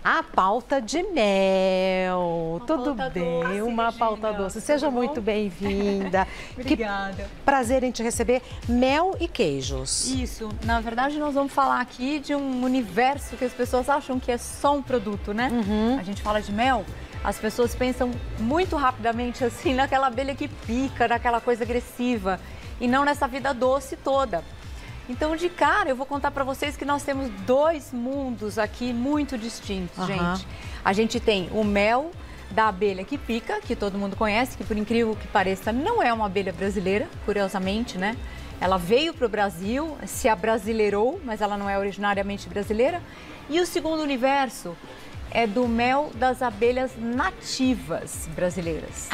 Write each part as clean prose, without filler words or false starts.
A pauta de mel. Tudo bem? Doce, uma pauta Regina. doce. Seja Tudo muito bom? bem-vinda. Obrigada. Que prazer em te receber. Mel e queijos. Isso. Na verdade, nós vamos falar aqui de um universo que as pessoas acham que é só um produto, né? A gente fala de mel, as pessoas pensam muito rapidamente assim naquela abelha que pica, naquela coisa agressiva e não nessa vida doce toda. Então, de cara, eu vou contar para vocês que nós temos dois mundos aqui muito distintos, gente. A gente tem o mel da abelha que pica, que todo mundo conhece, que por incrível que pareça não é uma abelha brasileira, curiosamente, né? Ela veio para o Brasil, se abrasileirou, mas ela não é originariamente brasileira. E o segundo universo é do mel das abelhas nativas brasileiras.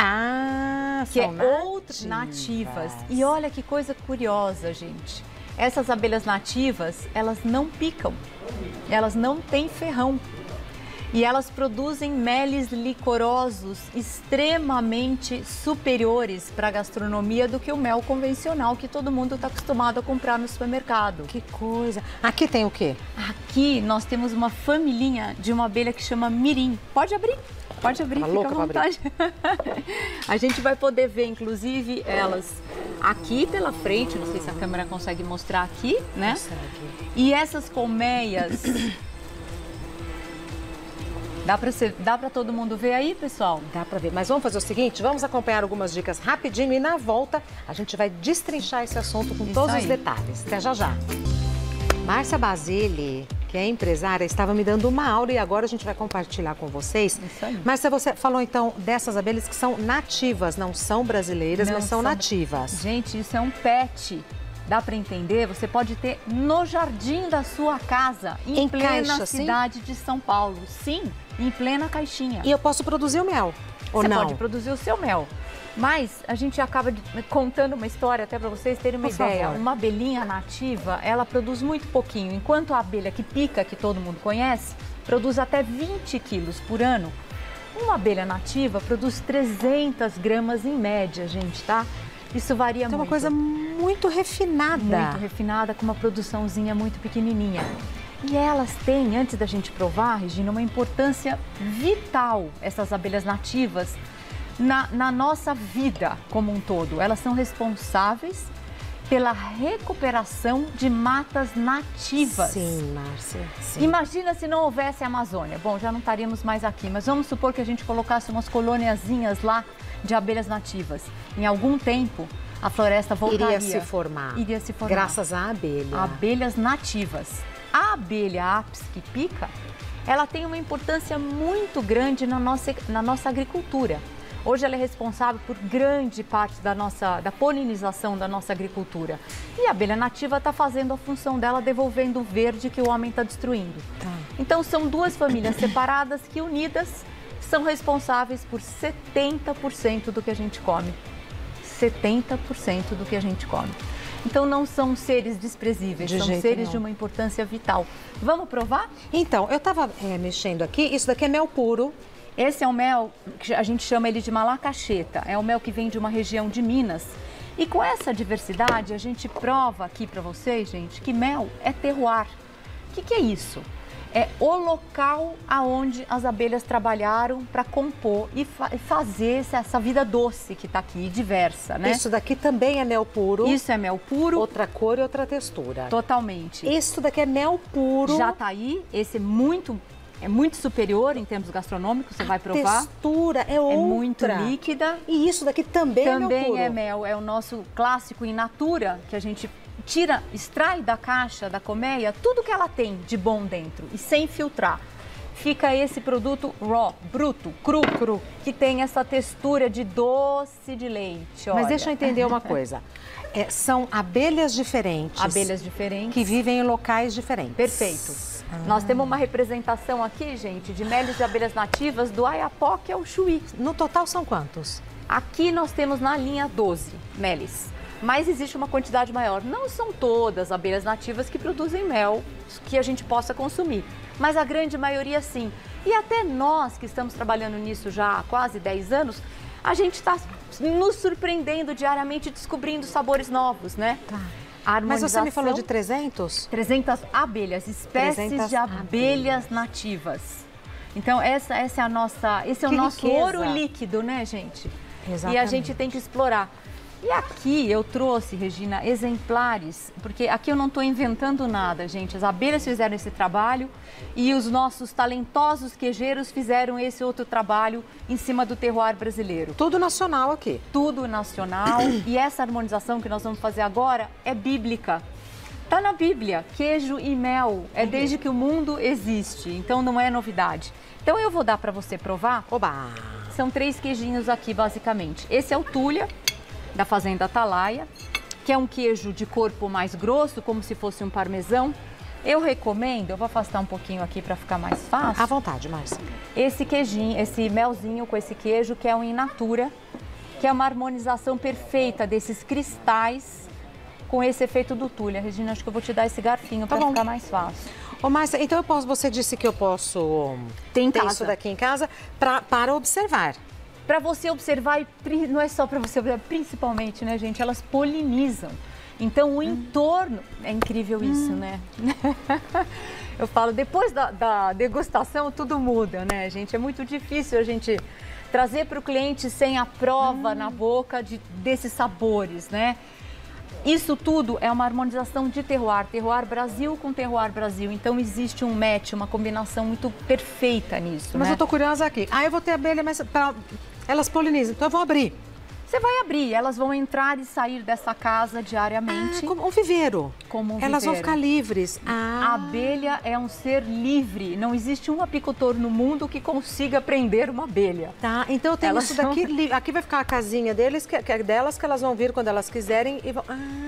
Que é outras nativas. E olha que coisa curiosa, gente. Essas abelhas nativas, elas não picam, elas não têm ferrão. E elas produzem meles licorosos extremamente superiores para a gastronomia do que o mel convencional que todo mundo está acostumado a comprar no supermercado. Que coisa. Aqui tem o quê? Aqui nós temos uma familhinha de uma abelha que chama mirim. Pode abrir? Pode abrir, Tá fica à louca pra vontade. A gente vai poder ver, inclusive, elas aqui pela frente, não sei se a câmera consegue mostrar aqui, né? Consegue. E essas colmeias... Dá pra todo mundo ver aí, pessoal? Dá pra ver. Mas vamos fazer o seguinte, vamos acompanhar algumas dicas rapidinho e na volta a gente vai destrinchar esse assunto com todos os detalhes. Até já já. Márcia Basile, que é empresária, estava me dando uma aula e agora a gente vai compartilhar com vocês. Isso aí. Márcia, você falou então dessas abelhas que são nativas, não são brasileiras, mas são nativas. Gente, isso é um pet. Dá para entender? Você pode ter no jardim da sua casa, em plena caixa, cidade de São Paulo. Sim, em plena caixinha. E eu posso produzir o mel, ou Você não? pode produzir o seu mel. Mas a gente acaba contando uma história até para vocês terem uma ideia. favor. Uma abelhinha nativa, ela produz muito pouquinho. Enquanto a abelha que pica, que todo mundo conhece, produz até 20 quilos por ano. Uma abelha nativa produz 300 gramas em média, gente, tá? Isso varia muito. É uma coisa muito refinada. Muito refinada, com uma produçãozinha muito pequenininha. E elas têm, antes da gente provar, Regina, uma importância vital, essas abelhas nativas, na nossa vida como um todo. Elas são responsáveis pela recuperação de matas nativas. Sim, Márcia. Sim. Imagina se não houvesse a Amazônia. Bom, já não estaríamos mais aqui, mas vamos supor que a gente colocasse umas colôniazinhas lá de abelhas nativas. Em algum tempo, a floresta voltaria. Iria se formar. Iria se formar. Graças à abelha. Abelhas nativas. A abelha Apis que pica, ela tem uma importância muito grande na nossa agricultura. Hoje ela é responsável por grande parte da polinização da nossa agricultura. E a abelha nativa está fazendo a função dela, devolvendo o verde que o homem está destruindo. Então são duas famílias separadas que unidas são responsáveis por 70% do que a gente come. 70% do que a gente come. Então não são seres desprezíveis, são seres de uma importância vital. Vamos provar? Então, eu estava mexendo aqui, isso daqui é mel puro. Esse é um mel que a gente chama ele de malacacheta, é um mel que vem de uma região de Minas. E com essa diversidade, a gente prova aqui para vocês, gente, que mel é terroir. O que é isso? É o local aonde as abelhas trabalharam para compor e fazer essa vida doce que está aqui, diversa, né? Isso daqui também é mel puro. Isso é mel puro. Outra cor e outra textura. Totalmente. Isso daqui é mel puro. Já está aí, esse é muito superior em termos gastronômicos, você vai provar. A textura é outra. É muito líquida. E isso daqui também é mel puro. Também é mel, é o nosso clássico in natura, que a gente extrai da caixa, da colmeia, tudo que ela tem de bom dentro e sem filtrar. Fica esse produto raw, bruto, cru, que tem essa textura de doce de leite. Olha. Mas deixa eu entender uma coisa. São abelhas diferentes. Abelhas diferentes. Que vivem em locais diferentes. Perfeito. Nós temos uma representação aqui, gente, de meles de abelhas nativas do Ayapoque ao Chuí. No total são quantos? Aqui nós temos na linha 12 meles. Mas existe uma quantidade maior. Não são todas abelhas nativas que produzem mel que a gente possa consumir, mas a grande maioria sim. E até nós que estamos trabalhando nisso já há quase 10 anos, a gente está nos surpreendendo diariamente, descobrindo sabores novos, né? Tá. Mas você me falou de 300? 300 abelhas, espécies 300 de abelhas nativas. Então, esse é o nosso ouro líquido, né, gente? Exatamente. E a gente tem que explorar. E aqui eu trouxe, Regina, exemplares, porque aqui eu não estou inventando nada, gente. As abelhas fizeram esse trabalho e os nossos talentosos queijeiros fizeram esse outro trabalho em cima do terroir brasileiro. Tudo nacional aqui. Tudo nacional. E essa harmonização que nós vamos fazer agora é bíblica. Tá na Bíblia, queijo e mel, é desde que o mundo existe, então não é novidade. Então eu vou dar para você provar. Oba! São 3 queijinhos aqui, basicamente. Esse é o Tulha, da Fazenda Atalaia, que é um queijo de corpo mais grosso, como se fosse um parmesão. Eu recomendo, eu vou afastar um pouquinho aqui para ficar mais fácil. À vontade, Márcia. Esse queijinho, esse melzinho com esse queijo, que é um in natura, que é uma harmonização perfeita desses cristais com esse efeito do Tulha. Regina, acho que eu vou te dar esse garfinho para ficar mais fácil. Ô, Márcia, então você disse que eu posso ter isso daqui em casa para observar. Para você observar, e não é só para você observar, principalmente, né, gente? Elas polinizam. Então, o entorno... É incrível isso, né? Eu falo, depois da degustação, tudo muda, né, gente? É muito difícil a gente trazer para o cliente sem a prova na boca desses sabores, né? Isso tudo é uma harmonização de terroir, terroir Brasil com terroir Brasil. Então existe um match, uma combinação muito perfeita nisso. Mas né? eu tô curiosa aqui. Eu vou ter abelha, mas elas polinizam, então eu vou abrir. Você vai abrir, elas vão entrar e sair dessa casa diariamente. Como um viveiro. Elas vão ficar livres. A abelha é um ser livre. Não existe um apicultor no mundo que consiga prender uma abelha. Tá, então eu tenho isso daqui. Aqui vai ficar a casinha deles, que é delas, que elas vão vir quando elas quiserem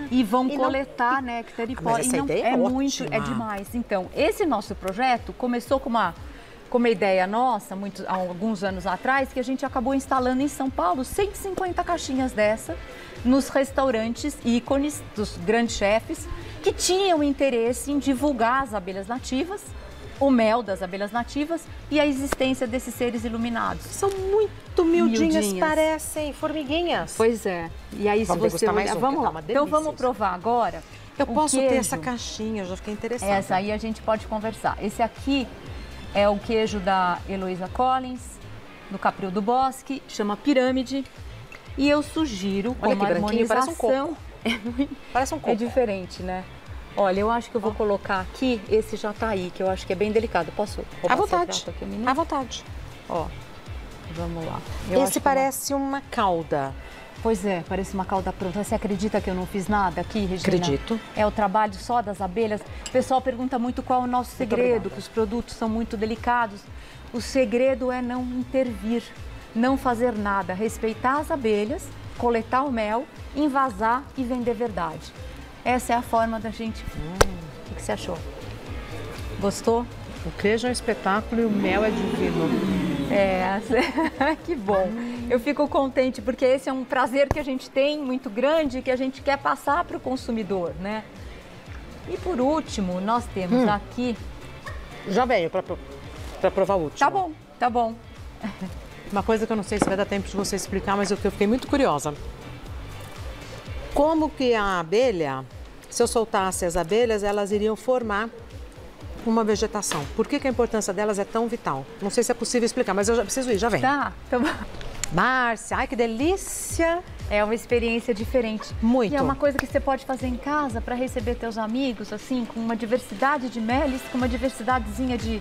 e vão coletar néctar e pólen. Essa ideia é ótima. É demais. Então, esse nosso projeto começou com uma ideia nossa, há alguns anos atrás, que a gente acabou instalando em São Paulo 150 caixinhas dessa nos restaurantes ícones dos grandes chefes que tinham interesse em divulgar as abelhas nativas, o mel das abelhas nativas e a existência desses seres iluminados. São muito miudinhas, parecem formiguinhas. Pois é. E aí, se você olhar, vamos lá. Então vamos provar agora. Eu posso ter essa caixinha, eu já fiquei interessada. Essa aí a gente pode conversar. Esse aqui é o queijo da Heloísa Collins, do Capril do Bosque, chama Pirâmide. E eu sugiro, como harmonização... Parece um coco. Parece um coco. É diferente, né? Olha, eu acho que eu vou colocar aqui, esse já tá aí, que eu acho que é bem delicado. Posso roubar à vontade, aqui um minuto? à vontade. Ó, vamos lá. Esse parece uma cauda. Pois é, parece uma cauda pronta. Você acredita que eu não fiz nada aqui, Regina? Acredito. É o trabalho só das abelhas. O pessoal pergunta muito qual é o nosso segredo, que os produtos são muito delicados. O segredo é não intervir, não fazer nada, respeitar as abelhas, coletar o mel, invasar e vender verdade. Essa é a forma da gente... O que você achou? Gostou? O queijo é um espetáculo e o mel é divino. Que bom. Eu fico contente porque esse é um prazer que a gente tem muito grande, que a gente quer passar para o consumidor, né? E por último, nós temos aqui... Já venho para provar o último. Tá bom, tá bom. Uma coisa que eu não sei se vai dar tempo de você explicar, mas eu fiquei muito curiosa. Como que a abelha, se eu soltasse as abelhas, elas iriam formar uma vegetação? Por que a importância delas é tão vital? Não sei se é possível explicar, mas eu já preciso ir, já vem. Tá, então... Márcia, ai que delícia! É uma experiência diferente. Muito. E é uma coisa que você pode fazer em casa para receber teus amigos, assim, com uma diversidade de meles, com uma diversidadezinha de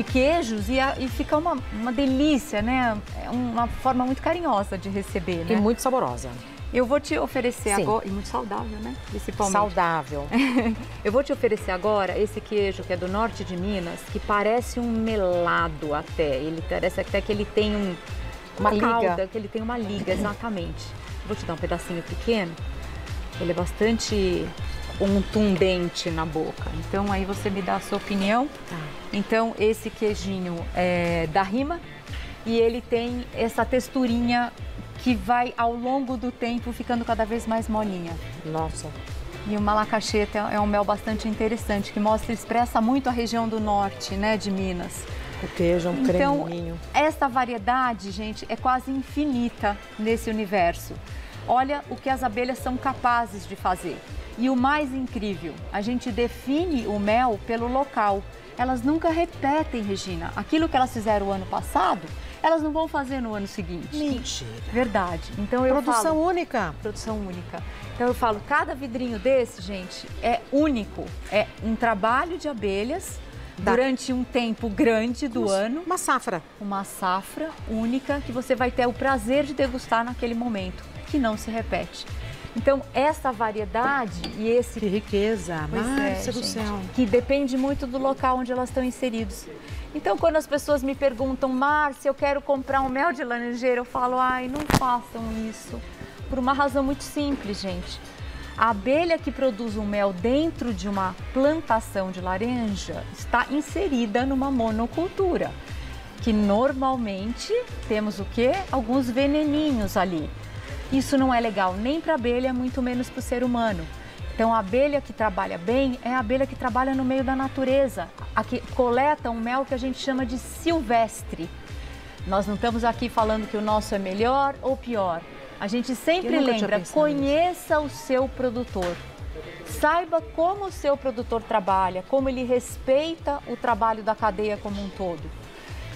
queijos e fica uma delícia, né? É uma forma muito carinhosa de receber, né? E muito saborosa. Eu vou te oferecer agora... E muito saudável, né? Principalmente. Saudável. Eu vou te oferecer agora esse queijo que é do norte de Minas, que parece um melado até. Ele parece até que ele tem uma liga. Que ele tem uma liga, exatamente. Vou te dar um pedacinho pequeno. Ele é bastante contundente na boca. Então, aí você me dá a sua opinião. Tá. Então, esse queijinho é da Rima e ele tem essa texturinha que vai, ao longo do tempo, ficando cada vez mais molinha. Nossa. E o malacacheta é um mel bastante interessante, que expressa muito a região do norte, né, de Minas. O queijo é um creminho. Então, essa variedade, gente, é quase infinita nesse universo. Olha o que as abelhas são capazes de fazer. E o mais incrível, a gente define o mel pelo local. elas nunca repetem, Regina. Aquilo que elas fizeram o ano passado, elas não vão fazer no ano seguinte. Mentira. Verdade. Então eu Produção única. Produção única. Então eu falo, cada vidrinho desse, gente, é único. É um trabalho de abelhas durante um tempo grande do ano. Uma safra. Uma safra única que você vai ter o prazer de degustar naquele momento, que não se repete. Então, essa variedade e esse... Que riqueza, Márcia do céu. Que depende muito do local onde elas estão inseridos. Então, quando as pessoas me perguntam, Márcia, eu quero comprar um mel de laranjeira, eu falo, ai, não façam isso. Por uma razão muito simples, gente. A abelha que produz o mel dentro de uma plantação de laranja está inserida numa monocultura, que normalmente temos o quê? Alguns veneninhos ali. Isso não é legal nem para a abelha, muito menos para o ser humano. Então, a abelha que trabalha bem é a abelha que trabalha no meio da natureza, a que coleta um mel que a gente chama de silvestre. Nós não estamos aqui falando que o nosso é melhor ou pior. A gente sempre lembra, conheça o seu produtor. Saiba como o seu produtor trabalha, como ele respeita o trabalho da cadeia como um todo.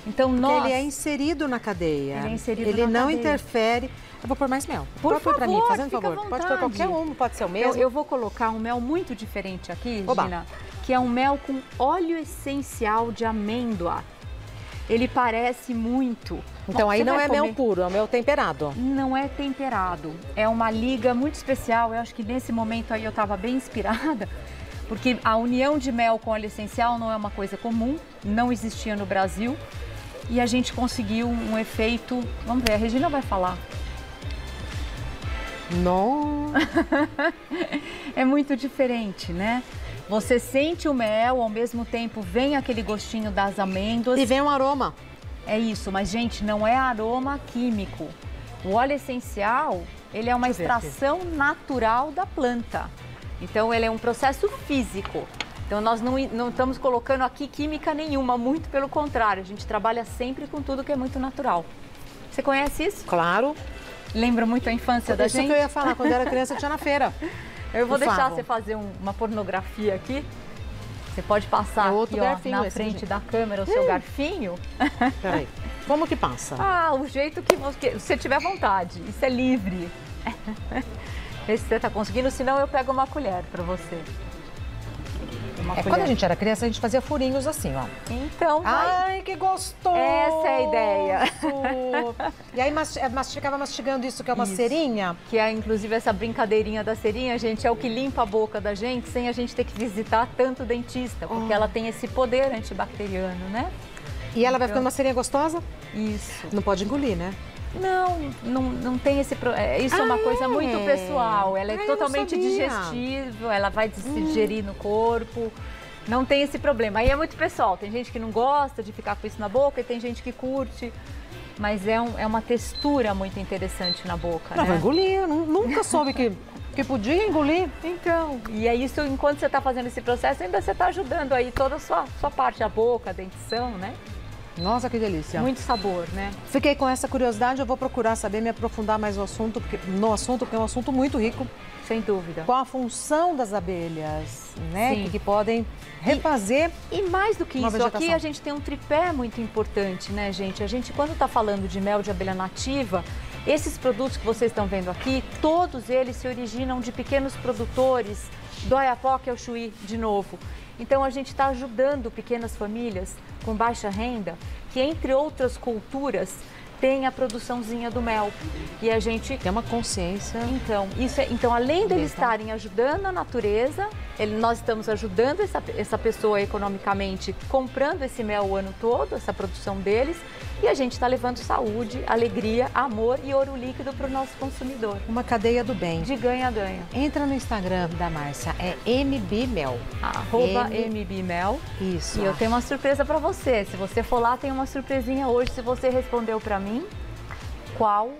Então, ele é inserido na cadeia. Ele é inserido ele na não cadeia. interfere. Eu vou pôr mais mel. Por favor, para mim, fazendo fica favor. à vontade. Pode pôr qualquer um, pode ser o mesmo. Eu vou colocar um mel muito diferente aqui, Oba. Gina, que é um mel com óleo essencial de amêndoa. Ele parece muito. Então, aí não é mel puro, é mel temperado. Não é temperado. É uma liga muito especial. Eu acho que nesse momento aí eu estava bem inspirada, porque a união de mel com óleo essencial não é uma coisa comum, não existia no Brasil. E a gente conseguiu um efeito... Vamos ver, a Regina vai falar. Não. É muito diferente, né? Você sente o mel, ao mesmo tempo vem aquele gostinho das amêndoas. E vem um aroma. É isso, mas gente, não é aroma químico. O óleo essencial, ele é uma extração natural da planta. Então, ele é um processo físico. Então, nós não estamos colocando aqui química nenhuma, muito pelo contrário. A gente trabalha sempre com tudo que é muito natural. Você conhece isso? Claro. Lembra muito a infância da gente? Isso que eu ia falar, quando eu era criança, eu tinha na feira. Eu vou deixar você fazer uma pornografia aqui. Você pode passar aqui, ó, na frente da câmera o seu garfinho. Peraí, como que passa? Ah, o jeito que você tiver vontade. Isso é livre. Vê se você está conseguindo, senão eu pego uma colher para você. Quando a gente era criança, a gente fazia furinhos assim, ó. Então, ai, que gostoso! Essa é a ideia. E aí ficava mastigando isso, que é uma cerinha. Que é, inclusive, essa brincadeirinha da cerinha, gente, é o que limpa a boca da gente sem a gente ter que visitar tanto o dentista, porque ela tem esse poder antibacteriano, né? E ela vai ficando uma cerinha gostosa? Isso. Não pode engolir, né? Não tem esse... Isso é uma coisa muito pessoal. Ela é totalmente digestível, ela vai se digerir no corpo. Não tem esse problema. Aí é muito pessoal. Tem gente que não gosta de ficar com isso na boca e tem gente que curte. Mas é uma textura muito interessante na boca, Não, vai engolir. Eu nunca soube que podia engolir. Então, e é isso, enquanto você está fazendo esse processo, ainda você está ajudando aí toda a sua parte, a boca, a dentição, né? Nossa, que delícia. Muito sabor, né? Fiquei com essa curiosidade, eu vou procurar saber, me aprofundar mais no assunto, porque é um assunto muito rico. Sem dúvida. Qual a função das abelhas, né? Sim. Que podem refazer. E mais do que isso, vegetação. aqui a gente tem um tripé muito importante, né, gente? A gente, quando está falando de mel de abelha nativa, esses produtos que vocês estão vendo aqui, todos eles se originam de pequenos produtores do Oiapoque ao Chuí, de novo. Então, a gente está ajudando pequenas famílias com baixa renda, que, entre outras culturas, tem a produçãozinha do mel. E a gente... Tem uma consciência. Então, além deles estarem ajudando a natureza, nós estamos ajudando essa pessoa economicamente, comprando esse mel o ano todo, essa produção deles, e a gente está levando saúde, alegria, amor e ouro líquido para o nosso consumidor. Uma cadeia do bem. De ganha-ganha. Entra no Instagram da Márcia, é mbmel. @mbmel. Isso. E eu tenho uma surpresa para você. Se você for lá, tem uma surpresinha hoje. Se você respondeu para mim, qual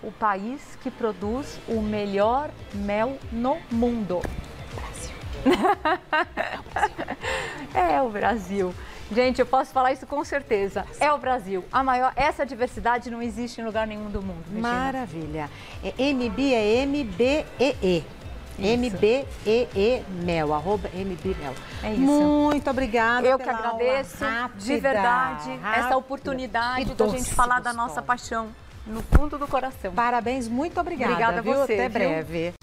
o país que produz o melhor mel no mundo? Brasil. É o Brasil. Gente, eu posso falar isso com certeza. É o Brasil. Essa diversidade não existe em lugar nenhum do mundo. Regina. Maravilha. MB é MBEE. MBEE-Mel, @MBMel. É isso. Muito obrigada. Eu que agradeço, de verdade, essa oportunidade da gente falar da nossa paixão no fundo do coração. Parabéns, muito obrigada. Obrigada a você, Até viu? breve.